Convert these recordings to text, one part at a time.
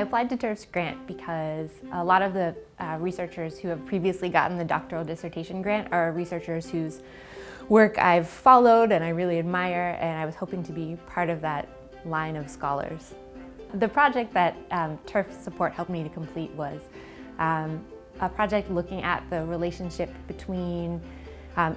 applied to TIRF's grant because a lot of the researchers who have previously gotten the doctoral dissertation grant are researchers whose work I've followed and I really admire, and I was hoping to be part of that line of scholars. The project that TIRF support helped me to complete was a project looking at the relationship between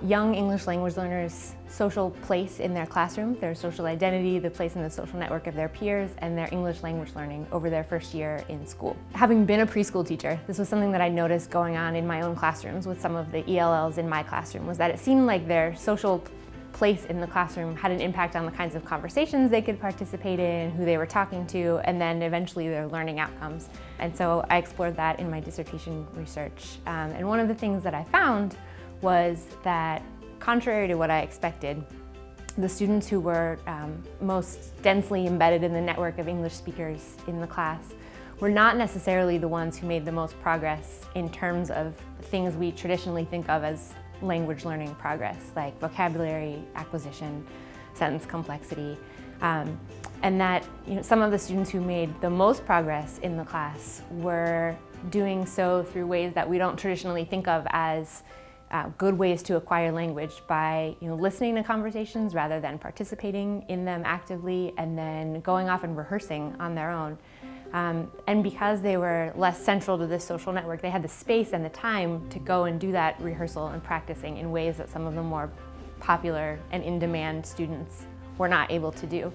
young English language learners' social place in their classroom, their social identity, the place in the social network of their peers, and their English language learning over their first year in school. Having been a preschool teacher, this was something that I noticed going on in my own classrooms with some of the ELLs in my classroom, was that it seemed like their social place in the classroom had an impact on the kinds of conversations they could participate in, who they were talking to, and then eventually their learning outcomes. And so I explored that in my dissertation research. And one of the things that I found was that, contrary to what I expected, the students who were most densely embedded in the network of English speakers in the class were not necessarily the ones who made the most progress in terms of things we traditionally think of as language learning progress, like vocabulary acquisition, sentence complexity, and that some of the students who made the most progress in the class were doing so through ways that we don't traditionally think of as good ways to acquire language, by listening to conversations rather than participating in them actively, and then going off and rehearsing on their own. And because they were less central to this social network, they had the space and the time to go and do that rehearsal and practicing in ways that some of the more popular and in-demand students were not able to do.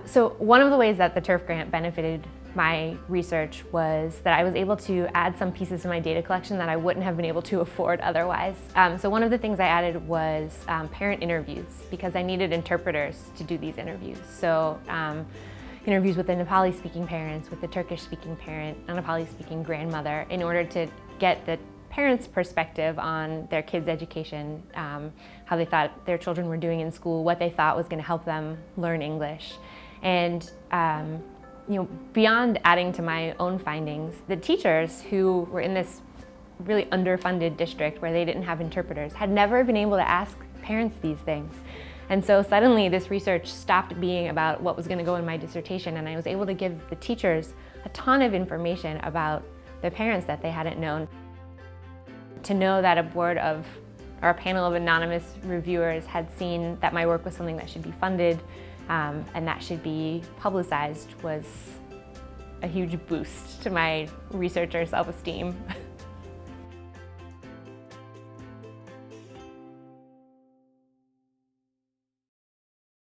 So one of the ways that the TIRF grant benefited my research was that I was able to add some pieces to my data collection that I wouldn't have been able to afford otherwise. So one of the things I added was parent interviews, because I needed interpreters to do these interviews. So interviews with the Nepali-speaking parents, with the Turkish-speaking parent, a Nepali-speaking grandmother, in order to get the parents' perspective on their kids' education, how they thought their children were doing in school, what they thought was going to help them learn English. And beyond adding to my own findings, the teachers who were in this really underfunded district where they didn't have interpreters had never been able to ask parents these things. And so suddenly this research stopped being about what was going to go in my dissertation, and I was able to give the teachers a ton of information about the parents that they hadn't known. To know that a panel of anonymous reviewers had seen that my work was something that should be funded and that should be publicized was a huge boost to my researcher self-esteem.